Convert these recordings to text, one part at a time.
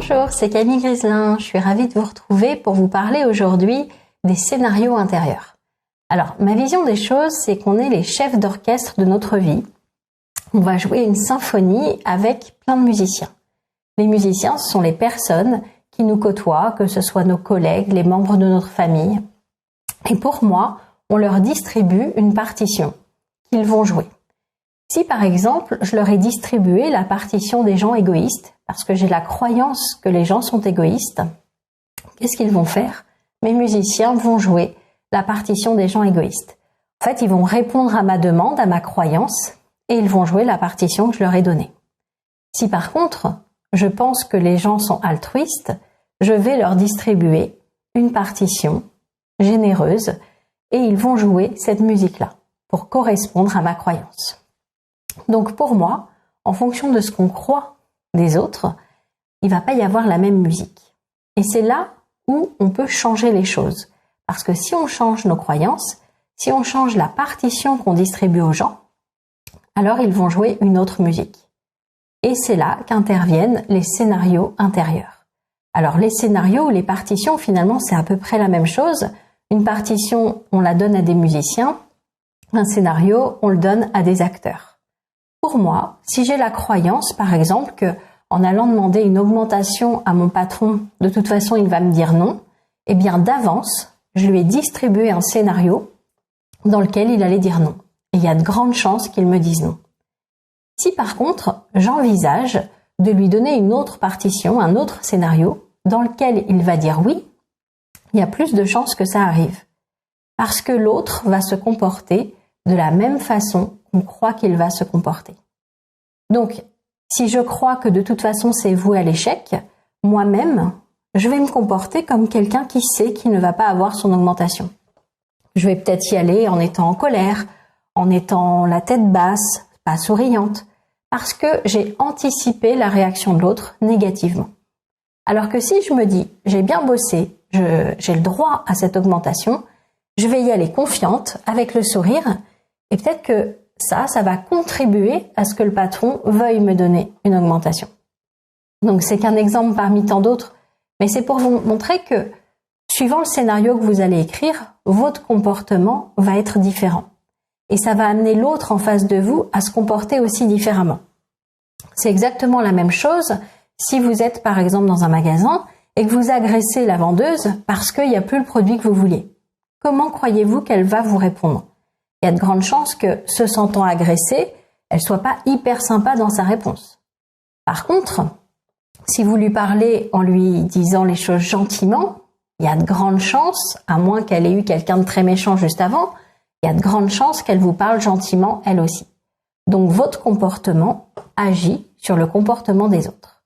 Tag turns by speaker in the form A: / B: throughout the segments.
A: Bonjour, c'est Camille Griselin. Je suis ravie de vous retrouver pour vous parler aujourd'hui des scénarios intérieurs. Alors, ma vision des choses, c'est qu'on est les chefs d'orchestre de notre vie. On va jouer une symphonie avec plein de musiciens. Les musiciens, ce sont les personnes qui nous côtoient, que ce soit nos collègues, les membres de notre famille. Et pour moi, on leur distribue une partition qu'ils vont jouer. Si par exemple, je leur ai distribué la partition des gens égoïstes, parce que j'ai la croyance que les gens sont égoïstes, qu'est-ce qu'ils vont faire? Mes musiciens vont jouer la partition des gens égoïstes. En fait, ils vont répondre à ma demande, à ma croyance, et ils vont jouer la partition que je leur ai donnée. Si par contre, je pense que les gens sont altruistes, je vais leur distribuer une partition généreuse, et ils vont jouer cette musique-là, pour correspondre à ma croyance. Donc pour moi, en fonction de ce qu'on croit des autres, il ne va pas y avoir la même musique. Et c'est là où on peut changer les choses. Parce que si on change nos croyances, si on change la partition qu'on distribue aux gens, alors ils vont jouer une autre musique. Et c'est là qu'interviennent les scénarios intérieurs. Alors les scénarios ou les partitions, finalement, c'est à peu près la même chose. Une partition, on la donne à des musiciens. Un scénario, on le donne à des acteurs. Pour moi, si j'ai la croyance, par exemple, que en allant demander une augmentation à mon patron, de toute façon, il va me dire non, eh bien, d'avance, je lui ai distribué un scénario dans lequel il allait dire non. Et il y a de grandes chances qu'il me dise non. Si, par contre, j'envisage de lui donner une autre partition, un autre scénario, dans lequel il va dire oui, il y a plus de chances que ça arrive. Parce que l'autre va se comporter de la même façon qu'on croit qu'il va se comporter. Donc, si je crois que de toute façon c'est voué à l'échec, moi-même, je vais me comporter comme quelqu'un qui sait qu'il ne va pas avoir son augmentation. Je vais peut-être y aller en étant en colère, en étant la tête basse, pas souriante, parce que j'ai anticipé la réaction de l'autre négativement. Alors que si je me dis, j'ai bien bossé, j'ai le droit à cette augmentation, je vais y aller confiante, avec le sourire, et peut-être que ça va contribuer à ce que le patron veuille me donner une augmentation. Donc c'est qu'un exemple parmi tant d'autres, mais c'est pour vous montrer que, suivant le scénario que vous allez écrire, votre comportement va être différent. Et ça va amener l'autre en face de vous à se comporter aussi différemment. C'est exactement la même chose si vous êtes par exemple dans un magasin et que vous agressez la vendeuse parce qu'il n'y a plus le produit que vous vouliez. Comment croyez-vous qu'elle va vous répondre? Il y a de grandes chances que, se sentant agressée, elle soit pas hyper sympa dans sa réponse. Par contre, si vous lui parlez en lui disant les choses gentiment, il y a de grandes chances, à moins qu'elle ait eu quelqu'un de très méchant juste avant, il y a de grandes chances qu'elle vous parle gentiment elle aussi. Donc votre comportement agit sur le comportement des autres.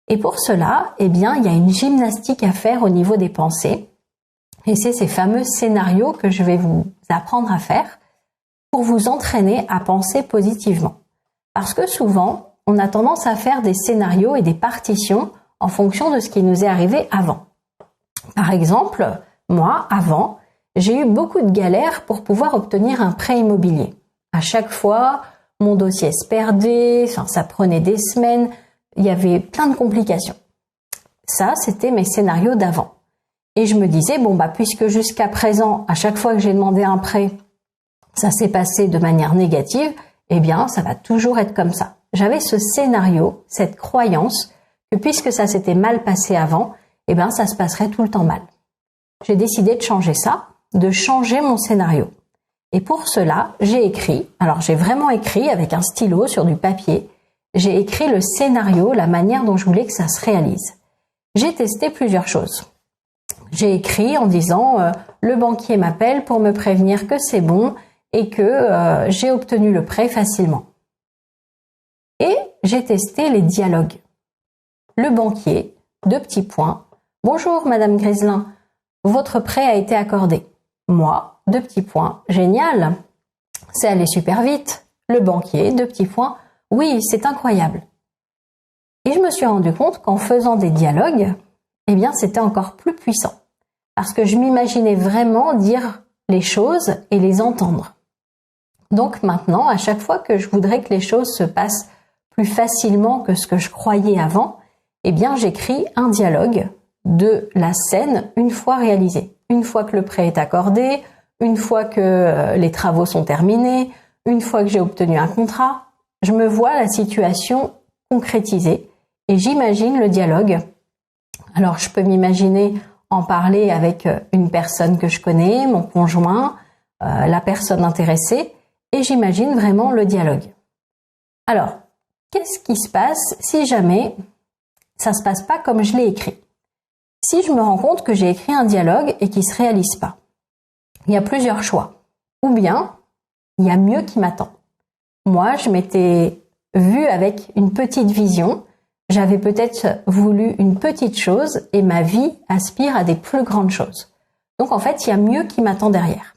A: Et pour cela, eh bien, il y a une gymnastique à faire au niveau des pensées. Et c'est ces fameux scénarios que je vais vous apprendre à faire pour vous entraîner à penser positivement. Parce que souvent, on a tendance à faire des scénarios et des partitions en fonction de ce qui nous est arrivé avant. Par exemple, moi, avant, j'ai eu beaucoup de galères pour pouvoir obtenir un prêt immobilier. À chaque fois, mon dossier se perdait, ça prenait des semaines, il y avait plein de complications. Ça, c'était mes scénarios d'avant. Et je me disais, puisque jusqu'à présent, à chaque fois que j'ai demandé un prêt, ça s'est passé de manière négative, eh bien, ça va toujours être comme ça. J'avais ce scénario, cette croyance, que puisque ça s'était mal passé avant, eh bien, ça se passerait tout le temps mal. J'ai décidé de changer ça, de changer mon scénario. Et pour cela, j'ai vraiment écrit avec un stylo sur du papier, j'ai écrit le scénario, la manière dont je voulais que ça se réalise. J'ai testé plusieurs choses. J'ai écrit en disant le banquier m'appelle pour me prévenir que c'est bon et que j'ai obtenu le prêt facilement. Et j'ai testé les dialogues. Le banquier, 2 petits points. Bonjour Madame Griselin, votre prêt a été accordé. Moi, 2 petits points. Génial, c'est allé super vite. Le banquier, 2 petits points. Oui, c'est incroyable. Et je me suis rendu compte qu'en faisant des dialogues, eh bien, c'était encore plus puissant. Parce que je m'imaginais vraiment dire les choses et les entendre. Donc maintenant, à chaque fois que je voudrais que les choses se passent plus facilement que ce que je croyais avant, eh bien j'écris un dialogue de la scène une fois réalisée. Une fois que le prêt est accordé, une fois que les travaux sont terminés, une fois que j'ai obtenu un contrat, je me vois la situation concrétisée et j'imagine le dialogue. Alors je peux m'imaginer en parler avec une personne que je connais, mon conjoint, la personne intéressée, et j'imagine vraiment le dialogue. Alors, qu'est-ce qui se passe si jamais ça se passe pas comme je l'ai écrit? Si je me rends compte que j'ai écrit un dialogue et qu'il se réalise pas, il y a plusieurs choix. Ou bien, il y a mieux qui m'attend. Moi, je m'étais vue avec une petite vision, j'avais peut-être voulu une petite chose et ma vie aspire à des plus grandes choses. Donc en fait, il y a mieux qui m'attend derrière.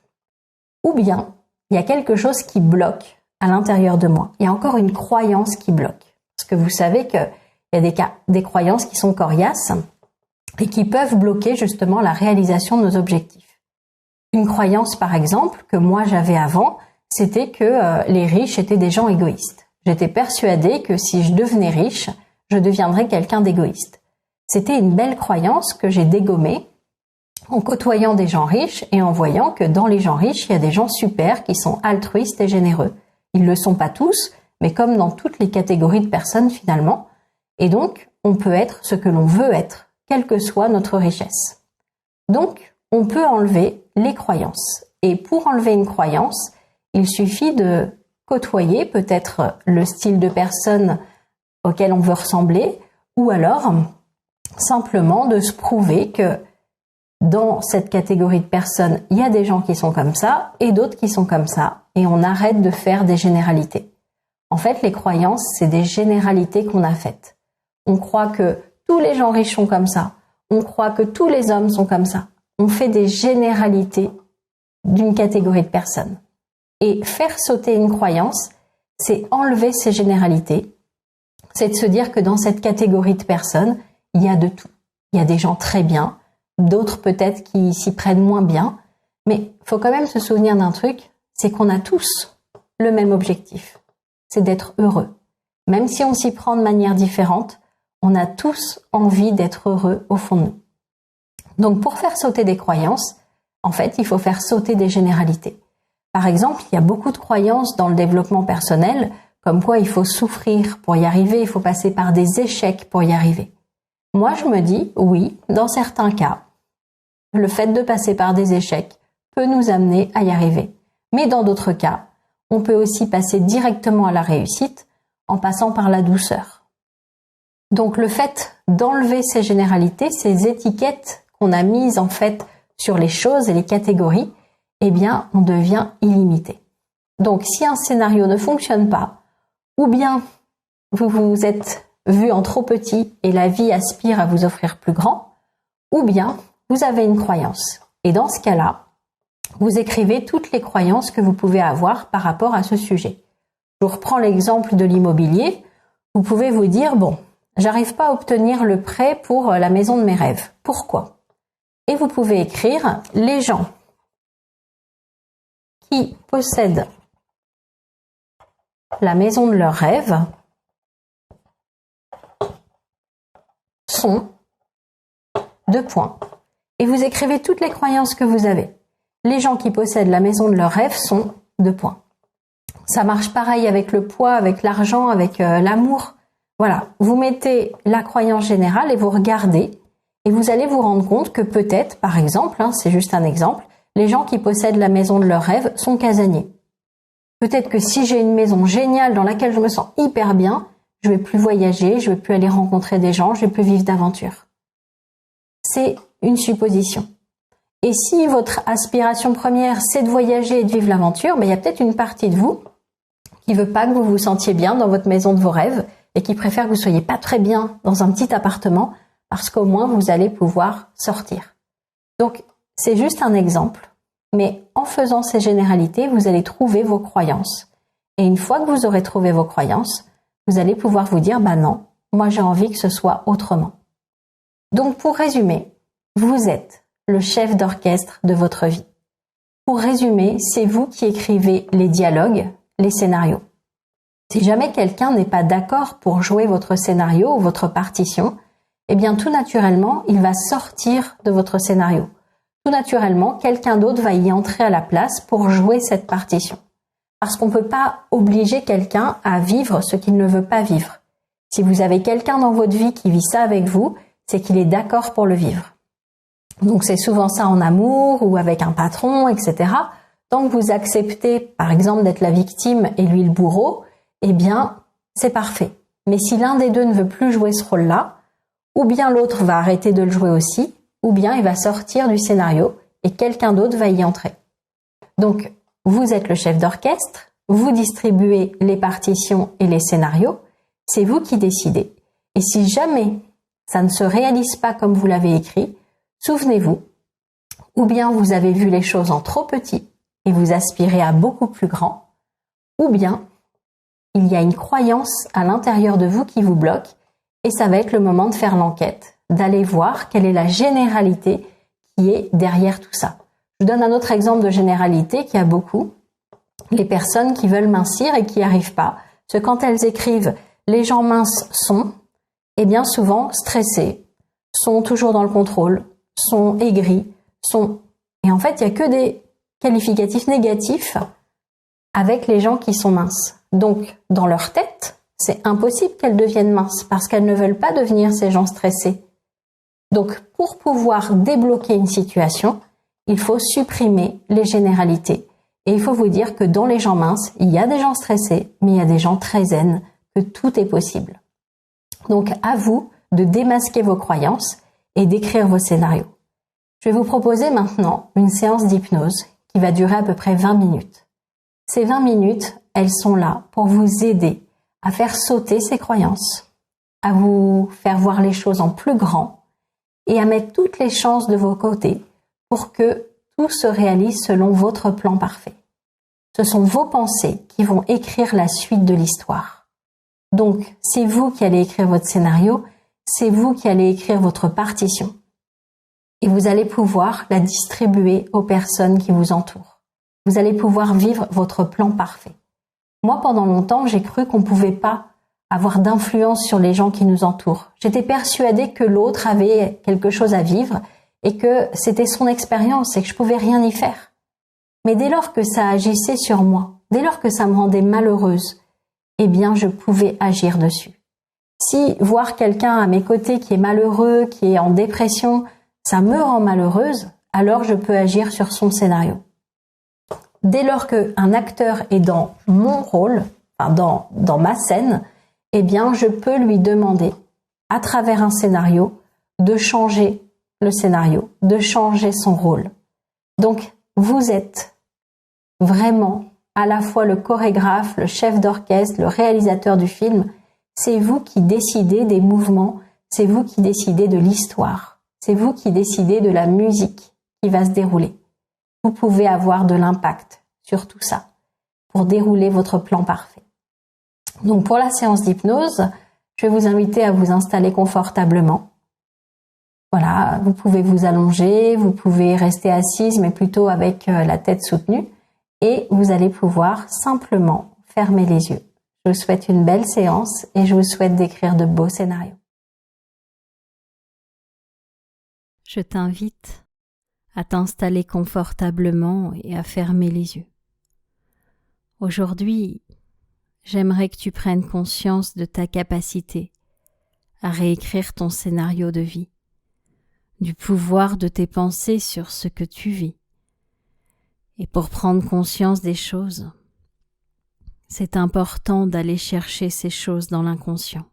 A: Ou bien, il y a quelque chose qui bloque à l'intérieur de moi. Il y a encore une croyance qui bloque. Parce que vous savez qu'il y a des croyances qui sont coriaces et qui peuvent bloquer justement la réalisation de nos objectifs. Une croyance, par exemple, que moi j'avais avant, c'était que les riches étaient des gens égoïstes. J'étais persuadée que si je devenais riche, je deviendrais quelqu'un d'égoïste. C'était une belle croyance que j'ai dégommée en côtoyant des gens riches et en voyant que dans les gens riches, il y a des gens super qui sont altruistes et généreux. Ils ne le sont pas tous, mais comme dans toutes les catégories de personnes finalement. Et donc, on peut être ce que l'on veut être, quelle que soit notre richesse. Donc, on peut enlever les croyances. Et pour enlever une croyance, il suffit de côtoyer peut-être le style de personne auquel on veut ressembler, ou alors simplement de se prouver que dans cette catégorie de personnes, il y a des gens qui sont comme ça et d'autres qui sont comme ça, et on arrête de faire des généralités. En fait, les croyances, c'est des généralités qu'on a faites. On croit que tous les gens riches sont comme ça, on croit que tous les hommes sont comme ça. On fait des généralités d'une catégorie de personnes. Et faire sauter une croyance, c'est enlever ces généralités, c'est de se dire que dans cette catégorie de personnes, il y a de tout. Il y a des gens très bien, d'autres peut-être qui s'y prennent moins bien, mais il faut quand même se souvenir d'un truc, c'est qu'on a tous le même objectif, c'est d'être heureux. Même si on s'y prend de manière différente, on a tous envie d'être heureux au fond de nous. Donc pour faire sauter des croyances, en fait, il faut faire sauter des généralités. Par exemple, il y a beaucoup de croyances dans le développement personnel, comme quoi il faut souffrir pour y arriver, il faut passer par des échecs pour y arriver. Moi, je me dis, oui, dans certains cas, le fait de passer par des échecs peut nous amener à y arriver. Mais dans d'autres cas, on peut aussi passer directement à la réussite en passant par la douceur. Donc le fait d'enlever ces généralités, ces étiquettes qu'on a mises en fait sur les choses et les catégories, eh bien, on devient illimité. Donc si un scénario ne fonctionne pas, ou bien vous vous êtes vu en trop petit et la vie aspire à vous offrir plus grand, ou bien vous avez une croyance. Et dans ce cas-là, vous écrivez toutes les croyances que vous pouvez avoir par rapport à ce sujet. Je vous reprends l'exemple de l'immobilier. Vous pouvez vous dire, bon, j'arrive pas à obtenir le prêt pour la maison de mes rêves. Pourquoi? Et vous pouvez écrire, les gens qui possèdent la maison de leurs rêves sont ... Et vous écrivez toutes les croyances que vous avez. Les gens qui possèdent la maison de leurs rêves sont ... Ça marche pareil avec le poids, avec l'argent, avec l'amour. Voilà, vous mettez la croyance générale et vous regardez et vous allez vous rendre compte que peut-être, par exemple, c'est juste un exemple, les gens qui possèdent la maison de leurs rêves sont casaniers. Peut-être que si j'ai une maison géniale dans laquelle je me sens hyper bien, je vais plus voyager, je vais plus aller rencontrer des gens, je vais plus vivre d'aventures. C'est une supposition. Et si votre aspiration première, c'est de voyager et de vivre l'aventure, il y a peut-être une partie de vous qui veut pas que vous vous sentiez bien dans votre maison de vos rêves et qui préfère que vous soyez pas très bien dans un petit appartement parce qu'au moins vous allez pouvoir sortir. Donc, c'est juste un exemple, mais en faisant ces généralités, vous allez trouver vos croyances. Et une fois que vous aurez trouvé vos croyances, vous allez pouvoir vous dire, non, moi j'ai envie que ce soit autrement. Donc, pour résumer, vous êtes le chef d'orchestre de votre vie. Pour résumer, c'est vous qui écrivez les dialogues, les scénarios. Si jamais quelqu'un n'est pas d'accord pour jouer votre scénario ou votre partition, eh bien tout naturellement, il va sortir de votre scénario. Tout naturellement, quelqu'un d'autre va y entrer à la place pour jouer cette partition. Parce qu'on ne peut pas obliger quelqu'un à vivre ce qu'il ne veut pas vivre. Si vous avez quelqu'un dans votre vie qui vit ça avec vous, c'est qu'il est d'accord pour le vivre. Donc c'est souvent ça en amour ou avec un patron, etc. Tant que vous acceptez, par exemple, d'être la victime et lui le bourreau, eh bien, c'est parfait. Mais si l'un des deux ne veut plus jouer ce rôle-là, ou bien l'autre va arrêter de le jouer aussi, ou bien il va sortir du scénario et quelqu'un d'autre va y entrer. Donc, vous êtes le chef d'orchestre, vous distribuez les partitions et les scénarios, c'est vous qui décidez. Et si jamais ça ne se réalise pas comme vous l'avez écrit, souvenez-vous, ou bien vous avez vu les choses en trop petit et vous aspirez à beaucoup plus grand, ou bien il y a une croyance à l'intérieur de vous qui vous bloque et ça va être le moment de faire l'enquête, d'aller voir quelle est la généralité qui est derrière tout ça. Je vous donne un autre exemple de généralité qui a beaucoup. Les personnes qui veulent mincir et qui n'y arrivent pas, parce que quand elles écrivent « les gens minces sont », eh bien souvent stressés, sont toujours dans le contrôle, sont aigris, sont... Et en fait, il n'y a que des qualificatifs négatifs avec les gens qui sont minces. Donc, dans leur tête, c'est impossible qu'elles deviennent minces parce qu'elles ne veulent pas devenir ces gens stressés. Donc, pour pouvoir débloquer une situation, il faut supprimer les généralités. Et il faut vous dire que dans les gens minces, il y a des gens stressés, mais il y a des gens très zen, que tout est possible. Donc, à vous de démasquer vos croyances et d'écrire vos scénarios. Je vais vous proposer maintenant une séance d'hypnose qui va durer à peu près 20 minutes. Ces 20 minutes, elles sont là pour vous aider à faire sauter ces croyances, à vous faire voir les choses en plus grand et à mettre toutes les chances de vos côtés pour que tout se réalise selon votre plan parfait. Ce sont vos pensées qui vont écrire la suite de l'histoire. Donc, c'est vous qui allez écrire votre scénario, c'est vous qui allez écrire votre partition. Et vous allez pouvoir la distribuer aux personnes qui vous entourent. Vous allez pouvoir vivre votre plan parfait. Moi, pendant longtemps, j'ai cru qu'on ne pouvait pas avoir d'influence sur les gens qui nous entourent. J'étais persuadée que l'autre avait quelque chose à vivre et que c'était son expérience et que je pouvais rien y faire. Mais dès lors que ça agissait sur moi, dès lors que ça me rendait malheureuse, eh bien, je pouvais agir dessus. Si voir quelqu'un à mes côtés qui est malheureux, qui est en dépression, ça me rend malheureuse, alors je peux agir sur son scénario. Dès lors qu'un acteur est dans mon rôle, enfin dans ma scène, eh bien, je peux lui demander, à travers un scénario, de changer le scénario, de changer son rôle. Donc, vous êtes vraiment à la fois le chorégraphe, le chef d'orchestre, le réalisateur du film. C'est vous qui décidez des mouvements, c'est vous qui décidez de l'histoire, c'est vous qui décidez de la musique qui va se dérouler. Vous pouvez avoir de l'impact sur tout ça pour dérouler votre plan parfait. Donc pour la séance d'hypnose, je vais vous inviter à vous installer confortablement. Voilà, vous pouvez vous allonger, vous pouvez rester assise mais plutôt avec la tête soutenue et vous allez pouvoir simplement fermer les yeux. Je vous souhaite une belle séance et je vous souhaite d'écrire de beaux scénarios.
B: Je t'invite à t'installer confortablement et à fermer les yeux. Aujourd'hui, j'aimerais que tu prennes conscience de ta capacité à réécrire ton scénario de vie, du pouvoir de tes pensées sur ce que tu vis. Et pour prendre conscience des choses, c'est important d'aller chercher ces choses dans l'inconscient.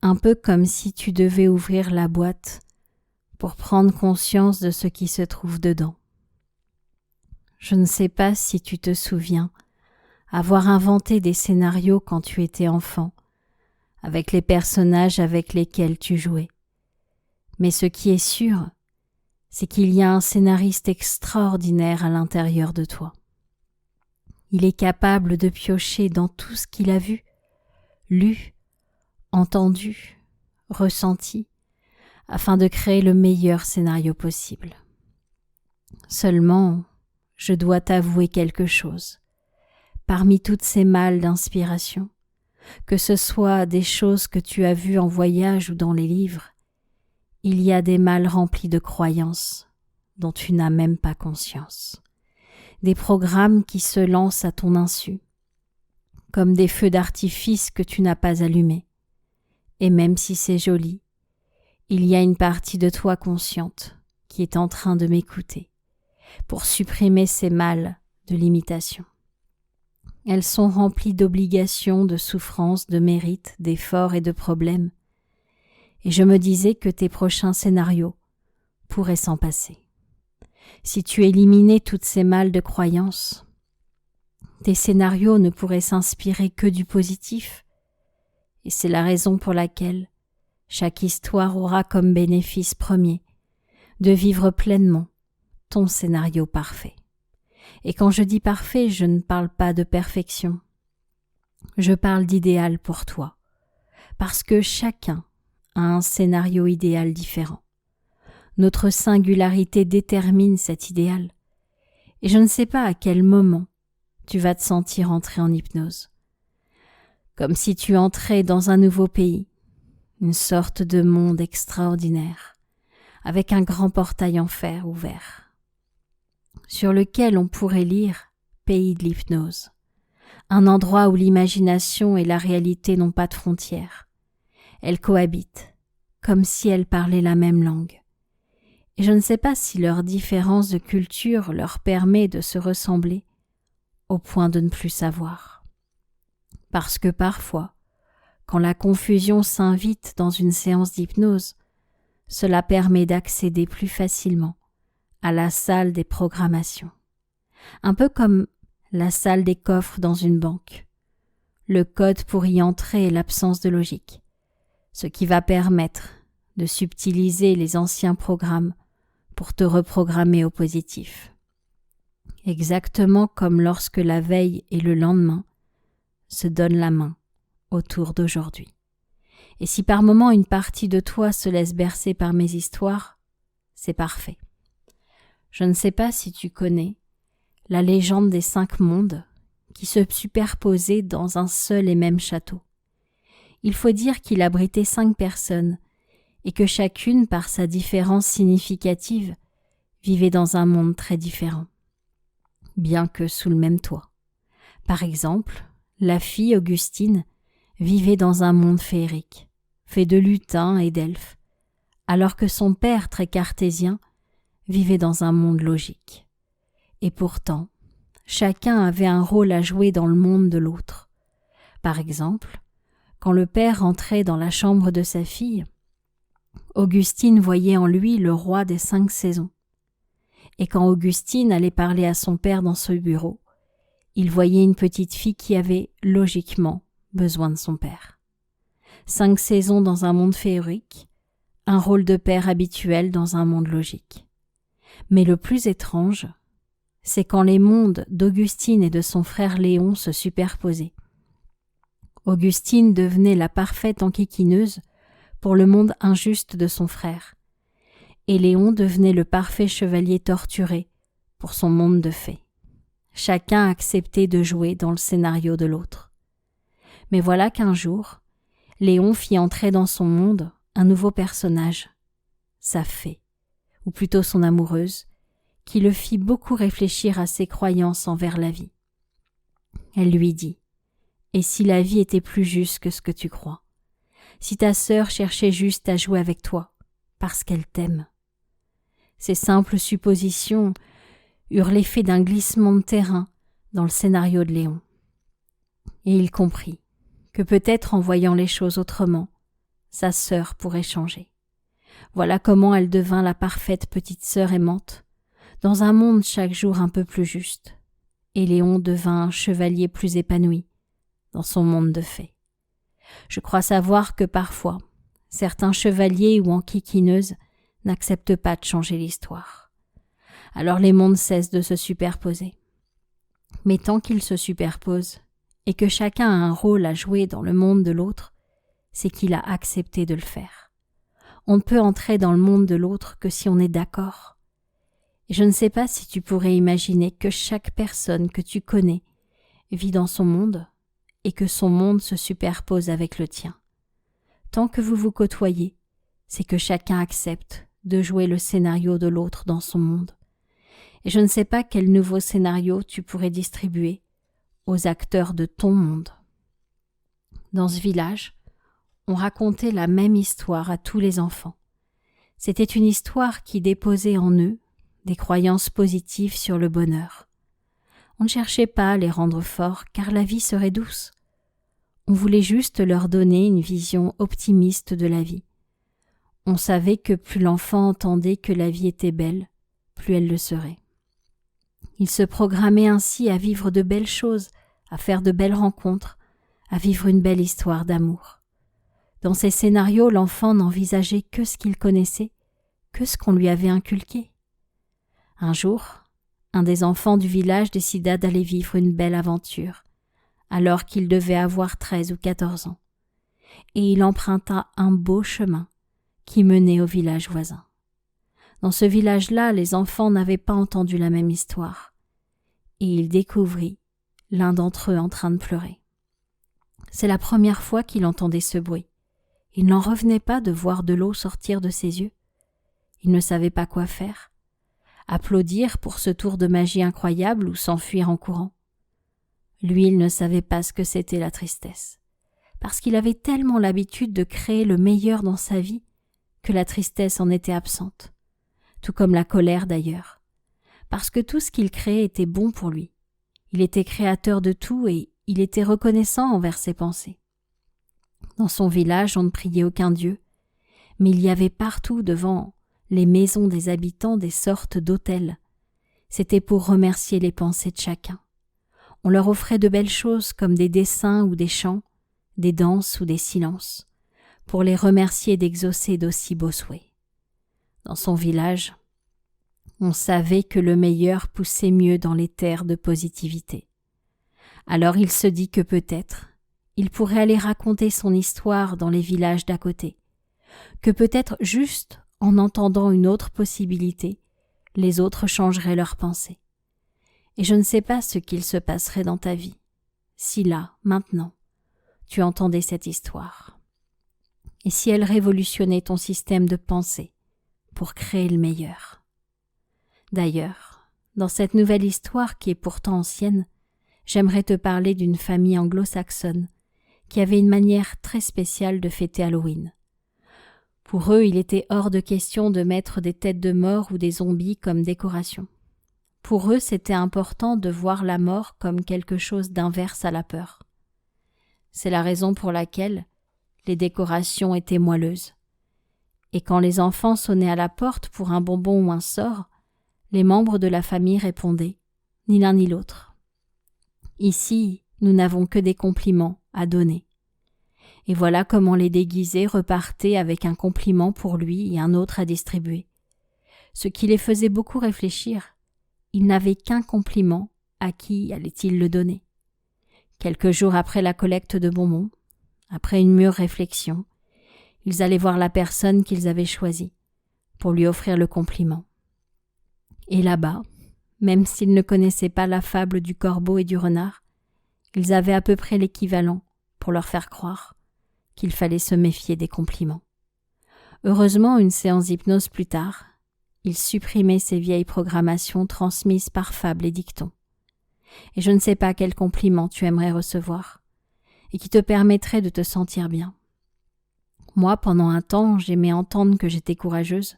B: Un peu comme si tu devais ouvrir la boîte pour prendre conscience de ce qui se trouve dedans. Je ne sais pas si tu te souviens avoir inventé des scénarios quand tu étais enfant, avec les personnages avec lesquels tu jouais. Mais ce qui est sûr, c'est qu'il y a un scénariste extraordinaire à l'intérieur de toi. Il est capable de piocher dans tout ce qu'il a vu, lu, entendu, ressenti, afin de créer le meilleur scénario possible. Seulement, je dois t'avouer quelque chose. Parmi toutes ces malles d'inspiration, que ce soit des choses que tu as vues en voyage ou dans les livres, il y a des mâles remplis de croyances dont tu n'as même pas conscience, des programmes qui se lancent à ton insu, comme des feux d'artifice que tu n'as pas allumés. Et même si c'est joli, il y a une partie de toi consciente qui est en train de m'écouter pour supprimer ces mâles de l'imitation. Elles sont remplies d'obligations, de souffrances, de mérites, d'efforts et de problèmes. Et je me disais que tes prochains scénarios pourraient s'en passer. Si tu éliminais toutes ces mâles de croyances, tes scénarios ne pourraient s'inspirer que du positif. Et c'est la raison pour laquelle chaque histoire aura comme bénéfice premier de vivre pleinement ton scénario parfait. Et quand je dis parfait, je ne parle pas de perfection. Je parle d'idéal pour toi, parce que chacun a un scénario idéal différent. Notre singularité détermine cet idéal. Et je ne sais pas à quel moment tu vas te sentir entrer en hypnose. Comme si tu entrais dans un nouveau pays, une sorte de monde extraordinaire, avec un grand portail en fer ouvert, sur lequel on pourrait lire « Pays de l'hypnose », un endroit où l'imagination et la réalité n'ont pas de frontières. Elles cohabitent, comme si elles parlaient la même langue. Et je ne sais pas si leur différence de culture leur permet de se ressembler, au point de ne plus savoir. Parce que parfois, quand la confusion s'invite dans une séance d'hypnose, cela permet d'accéder plus facilement à la salle des programmations. Un peu comme la salle des coffres dans une banque. Le code pour y entrer est l'absence de logique, ce qui va permettre de subtiliser les anciens programmes pour te reprogrammer au positif. Exactement comme lorsque la veille et le lendemain se donnent la main autour d'aujourd'hui. Et si par moments une partie de toi se laisse bercer par mes histoires, c'est parfait. Je ne sais pas si tu connais la légende des 5 mondes qui se superposaient dans un seul et même château. Il faut dire qu'il abritait 5 personnes et que chacune, par sa différence significative, vivait dans un monde très différent, bien que sous le même toit. Par exemple, la fille Augustine vivait dans un monde féerique, fait de lutins et d'elfes, alors que son père, très cartésien, vivait dans un monde logique. Et pourtant, chacun avait un rôle à jouer dans le monde de l'autre. Par exemple, quand le père entrait dans la chambre de sa fille, Augustine voyait en lui le roi des 5 saisons. Et quand Augustine allait parler à son père dans ce bureau, il voyait une petite fille qui avait, logiquement, besoin de son père. 5 saisons dans un monde féerique, un rôle de père habituel dans un monde logique. Mais le plus étrange, c'est quand les mondes d'Augustine et de son frère Léon se superposaient. Augustine devenait la parfaite enquiquineuse pour le monde injuste de son frère, et Léon devenait le parfait chevalier torturé pour son monde de fées. Chacun acceptait de jouer dans le scénario de l'autre. Mais voilà qu'un jour, Léon fit entrer dans son monde un nouveau personnage, sa fée, ou plutôt son amoureuse, qui le fit beaucoup réfléchir à ses croyances envers la vie. Elle lui dit « Et si la vie était plus juste que ce que tu crois? Si ta sœur cherchait juste à jouer avec toi, parce qu'elle t'aime ?» Ces simples suppositions eurent l'effet d'un glissement de terrain dans le scénario de Léon. Et il comprit que peut-être en voyant les choses autrement, sa sœur pourrait changer. Voilà comment elle devint la parfaite petite sœur aimante, dans un monde chaque jour un peu plus juste, et Léon devint un chevalier plus épanoui dans son monde de fées. Je crois savoir que parfois, certains chevaliers ou enquiquineuses n'acceptent pas de changer l'histoire. Alors les mondes cessent de se superposer. Mais tant qu'ils se superposent, et que chacun a un rôle à jouer dans le monde de l'autre, c'est qu'il a accepté de le faire. On ne peut entrer dans le monde de l'autre que si on est d'accord. Et je ne sais pas si tu pourrais imaginer que chaque personne que tu connais vit dans son monde et que son monde se superpose avec le tien. Tant que vous vous côtoyez, c'est que chacun accepte de jouer le scénario de l'autre dans son monde. Et je ne sais pas quel nouveau scénario tu pourrais distribuer aux acteurs de ton monde. Dans ce village, on racontait la même histoire à tous les enfants. C'était une histoire qui déposait en eux des croyances positives sur le bonheur. On ne cherchait pas à les rendre forts, car la vie serait douce. On voulait juste leur donner une vision optimiste de la vie. On savait que plus l'enfant entendait que la vie était belle, plus elle le serait. Il se programmait ainsi à vivre de belles choses, à faire de belles rencontres, à vivre une belle histoire d'amour. Dans ces scénarios, l'enfant n'envisageait que ce qu'il connaissait, que ce qu'on lui avait inculqué. Un jour, un des enfants du village décida d'aller vivre une belle aventure, alors qu'il devait avoir 13 ou 14 ans, et il emprunta un beau chemin qui menait au village voisin. Dans ce village-là, les enfants n'avaient pas entendu la même histoire, et il découvrit l'un d'entre eux en train de pleurer. C'est la première fois qu'il entendait ce bruit. Il n'en revenait pas de voir de l'eau sortir de ses yeux. Il ne savait pas quoi faire. Applaudir pour ce tour de magie incroyable ou s'enfuir en courant. Lui, il ne savait pas ce que c'était la tristesse, parce qu'il avait tellement l'habitude de créer le meilleur dans sa vie que la tristesse en était absente, tout comme la colère d'ailleurs, parce que tout ce qu'il créait était bon pour lui. Il était créateur de tout et il était reconnaissant envers ses pensées. Dans son village, on ne priait aucun dieu, mais il y avait partout devant les maisons des habitants des sortes d'autels. C'était pour remercier les pensées de chacun. On leur offrait de belles choses comme des dessins ou des chants, des danses ou des silences, pour les remercier d'exaucer d'aussi beaux souhaits. Dans son village, on savait que le meilleur poussait mieux dans les terres de positivité. Alors il se dit que peut-être il pourrait aller raconter son histoire dans les villages d'à côté, que peut-être juste en entendant une autre possibilité, les autres changeraient leurs pensées. Et je ne sais pas ce qu'il se passerait dans ta vie, si là, maintenant, tu entendais cette histoire. Et si elle révolutionnait ton système de pensée pour créer le meilleur. D'ailleurs, dans cette nouvelle histoire qui est pourtant ancienne, j'aimerais te parler d'une famille anglo-saxonne qui avait une manière très spéciale de fêter Halloween. Pour eux, il était hors de question de mettre des têtes de mort ou des zombies comme décoration. Pour eux, c'était important de voir la mort comme quelque chose d'inverse à la peur. C'est la raison pour laquelle les décorations étaient moelleuses. Et quand les enfants sonnaient à la porte pour un bonbon ou un sort, les membres de la famille répondaient, ni l'un ni l'autre. Ici, nous n'avons que des compliments à donner. Et voilà comment les déguisés repartaient avec un compliment pour lui et un autre à distribuer. Ce qui les faisait beaucoup réfléchir, ils n'avaient qu'un compliment, à qui allaient-ils le donner? Quelques jours après la collecte de bonbons, après une mûre réflexion, ils allaient voir la personne qu'ils avaient choisie pour lui offrir le compliment. Et là-bas, même s'ils ne connaissaient pas la fable du corbeau et du renard, ils avaient à peu près l'équivalent pour leur faire croire qu'il fallait se méfier des compliments. Heureusement, une séance d'hypnose plus tard, ils supprimaient ces vieilles programmations transmises par fables et dictons. Et je ne sais pas quel compliment tu aimerais recevoir et qui te permettrait de te sentir bien. Moi, pendant un temps, j'aimais entendre que j'étais courageuse,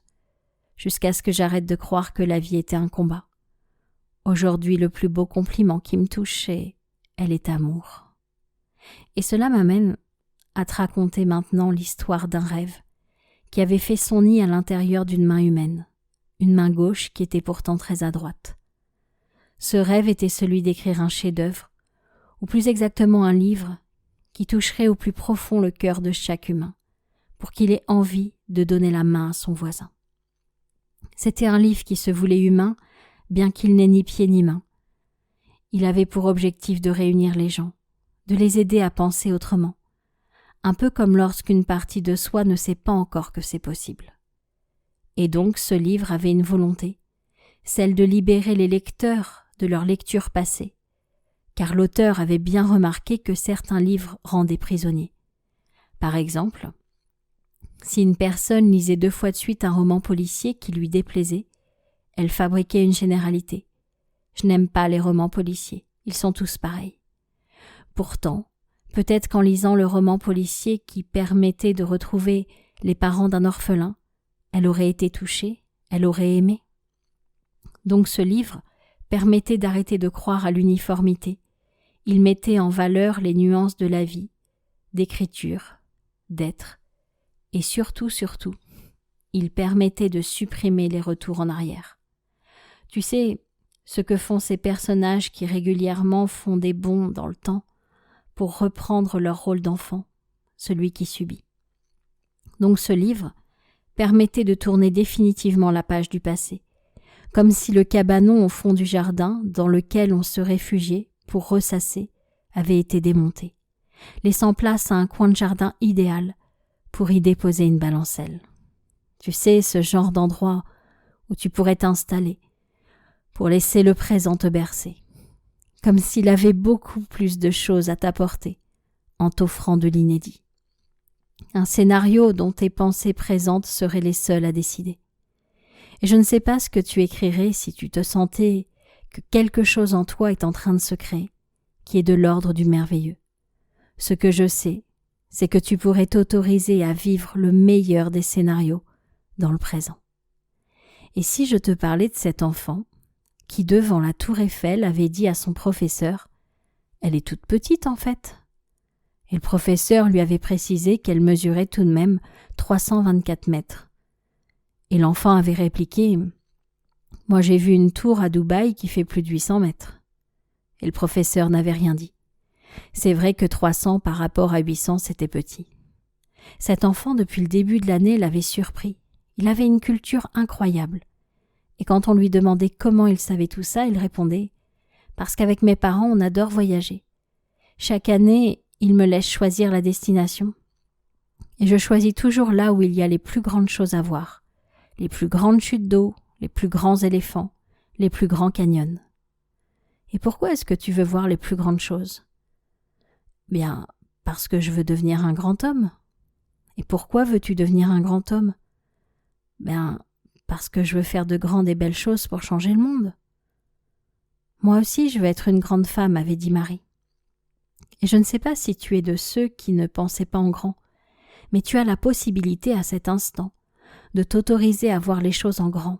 B: jusqu'à ce que j'arrête de croire que la vie était un combat. Aujourd'hui, le plus beau compliment qui me touche, c'est « elle est amour ». Et cela m'amène à te raconter maintenant l'histoire d'un rêve qui avait fait son nid à l'intérieur d'une main humaine, une main gauche qui était pourtant très adroite. Ce rêve était celui d'écrire un chef-d'œuvre, ou plus exactement un livre, qui toucherait au plus profond le cœur de chaque humain, pour qu'il ait envie de donner la main à son voisin. C'était un livre qui se voulait humain, bien qu'il n'ait ni pied ni main. Il avait pour objectif de réunir les gens, de les aider à penser autrement, un peu comme lorsqu'une partie de soi ne sait pas encore que c'est possible. Et donc ce livre avait une volonté, celle de libérer les lecteurs de leur lecture passée, car l'auteur avait bien remarqué que certains livres rendaient prisonnier. Par exemple, si une personne lisait 2 fois de suite un roman policier qui lui déplaisait, elle fabriquait une généralité. Je n'aime pas les romans policiers, ils sont tous pareils. Pourtant, peut-être qu'en lisant le roman policier qui permettait de retrouver les parents d'un orphelin, elle aurait été touchée, elle aurait aimé. Donc ce livre permettait d'arrêter de croire à l'uniformité. Il mettait en valeur les nuances de la vie, d'écriture, d'être, et surtout, il permettait de supprimer les retours en arrière. Tu sais, ce que font ces personnages qui régulièrement font des bonds dans le temps pour reprendre leur rôle d'enfant, celui qui subit. Donc ce livre permettait de tourner définitivement la page du passé, comme si le cabanon au fond du jardin dans lequel on se réfugiait pour ressasser avait été démonté, laissant place à un coin de jardin idéal pour y déposer une balancelle. Tu sais, ce genre d'endroit où tu pourrais t'installer pour laisser le présent te bercer, comme s'il avait beaucoup plus de choses à t'apporter en t'offrant de l'inédit. Un scénario dont tes pensées présentes seraient les seules à décider. Et je ne sais pas ce que tu écrirais si tu te sentais que quelque chose en toi est en train de se créer, qui est de l'ordre du merveilleux. Ce que je sais, c'est que tu pourrais t'autoriser à vivre le meilleur des scénarios dans le présent. Et si je te parlais de cet enfant qui, devant la tour Eiffel, avait dit à son professeur « Elle est toute petite en fait ». Et le professeur lui avait précisé qu'elle mesurait tout de même 324 mètres. Et l'enfant avait répliqué « Moi j'ai vu une tour à Dubaï qui fait plus de 800 mètres ». Et le professeur n'avait rien dit. C'est vrai que 300 par rapport à 800 c'était petit. Cet enfant depuis le début de l'année l'avait surpris. Il avait une culture incroyable. Et quand on lui demandait comment il savait tout ça, il répondait « Parce qu'avec mes parents on adore voyager. Chaque année, ils me laissent choisir la destination. Et je choisis toujours là où il y a les plus grandes choses à voir. Les plus grandes chutes d'eau, les plus grands éléphants, les plus grands canyons. Et pourquoi est-ce que tu veux voir les plus grandes choses ? Bien, parce que je veux devenir un grand homme. Et pourquoi veux-tu devenir un grand homme ? Bien, parce que je veux faire de grandes et belles choses pour changer le monde. Moi aussi, je veux être une grande femme, avait dit Marie. Et je ne sais pas si tu es de ceux qui ne pensaient pas en grand, mais tu as la possibilité à cet instant de t'autoriser à voir les choses en grand,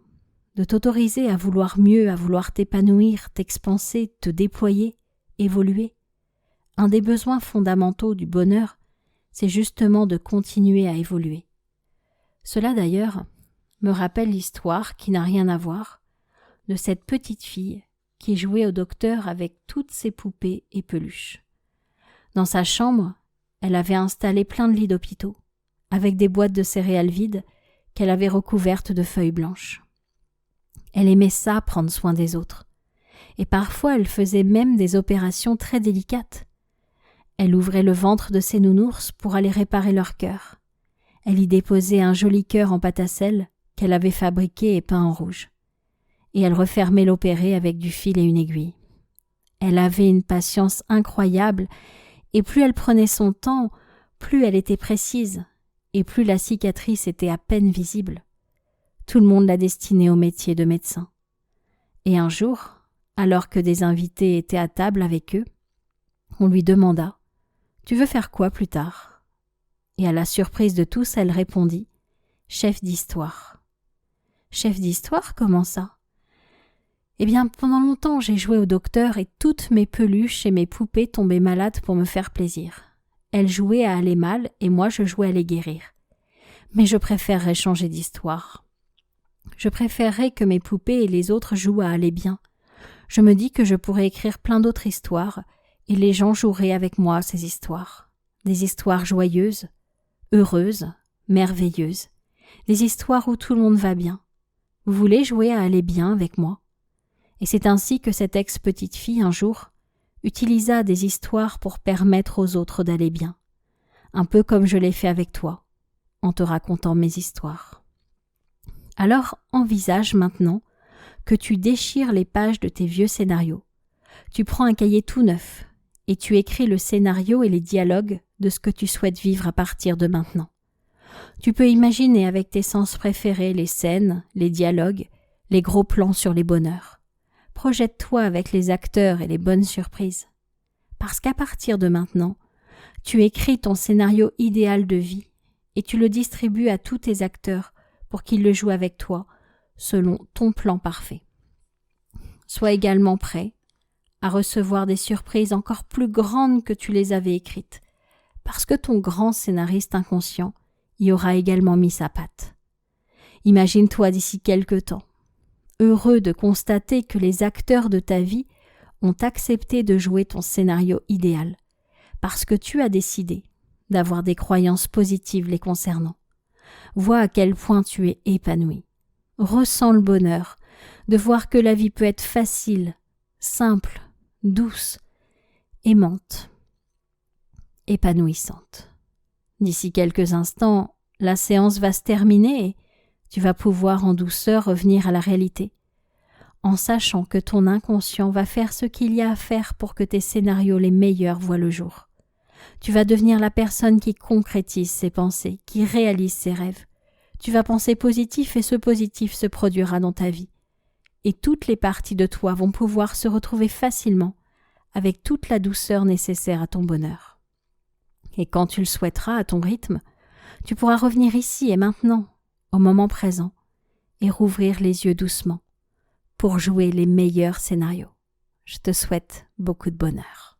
B: de t'autoriser à vouloir mieux, à vouloir t'épanouir, t'expanser, te déployer, évoluer. Un des besoins fondamentaux du bonheur, c'est justement de continuer à évoluer. Cela d'ailleurs me rappelle l'histoire qui n'a rien à voir de cette petite fille qui jouait au docteur avec toutes ses poupées et peluches. Dans sa chambre, elle avait installé plein de lits d'hôpitaux, avec des boîtes de céréales vides qu'elle avait recouvertes de feuilles blanches. Elle aimait ça, prendre soin des autres. Et parfois, elle faisait même des opérations très délicates. Elle ouvrait le ventre de ses nounours pour aller réparer leur cœur. Elle y déposait un joli cœur en pâte à sel qu'elle avait fabriqué et peint en rouge. Et elle refermait l'opéré avec du fil et une aiguille. Elle avait une patience incroyable, et plus elle prenait son temps, plus elle était précise, et plus la cicatrice était à peine visible. Tout le monde la destinait au métier de médecin. Et un jour, alors que des invités étaient à table avec eux, on lui demanda « Tu veux faire quoi plus tard ?» Et à la surprise de tous, elle répondit « Chef d'histoire ». « Chef d'histoire, comment ça ?» Eh bien, pendant longtemps, j'ai joué au docteur et toutes mes peluches et mes poupées tombaient malades pour me faire plaisir. Elles jouaient à aller mal et moi je jouais à les guérir. Mais je préférerais changer d'histoire. Je préférerais que mes poupées et les autres jouent à aller bien. Je me dis que je pourrais écrire plein d'autres histoires et les gens joueraient avec moi à ces histoires. Des histoires joyeuses, heureuses, merveilleuses. Des histoires où tout le monde va bien. Vous voulez jouer à aller bien avec moi ? Et c'est ainsi que cette ex-petite fille, un jour, utilisa des histoires pour permettre aux autres d'aller bien. Un peu comme je l'ai fait avec toi, en te racontant mes histoires. Alors envisage maintenant que tu déchires les pages de tes vieux scénarios, Tu prends un cahier tout neuf et tu écris le scénario et les dialogues de ce que tu souhaites vivre à partir de maintenant. Tu peux imaginer avec tes sens préférés les scènes, les dialogues, les gros plans sur les bonheurs. Projette-toi avec les acteurs et les bonnes surprises. Parce qu'à partir de maintenant, tu écris ton scénario idéal de vie et tu le distribues à tous tes acteurs pour qu'ils le jouent avec toi selon ton plan parfait. Sois également prêt à recevoir des surprises encore plus grandes que tu les avais écrites, parce que ton grand scénariste inconscient y aura également mis sa patte. Imagine-toi d'ici quelque temps, heureux de constater que les acteurs de ta vie ont accepté de jouer ton scénario idéal, parce que tu as décidé d'avoir des croyances positives les concernant. Vois à quel point tu es épanoui. Ressens le bonheur de voir que la vie peut être facile, simple, douce, aimante, épanouissante. D'ici quelques instants, la séance va se terminer et tu vas pouvoir en douceur revenir à la réalité, en sachant que ton inconscient va faire ce qu'il y a à faire pour que tes scénarios les meilleurs voient le jour. Tu vas devenir la personne qui concrétise ses pensées, qui réalise ses rêves. Tu vas penser positif et ce positif se produira dans ta vie. Et toutes les parties de toi vont pouvoir se retrouver facilement avec toute la douceur nécessaire à ton bonheur. Et quand tu le souhaiteras à ton rythme, tu pourras revenir ici et maintenant, au moment présent, et rouvrir les yeux doucement pour jouer les meilleurs scénarios. Je te souhaite beaucoup de bonheur.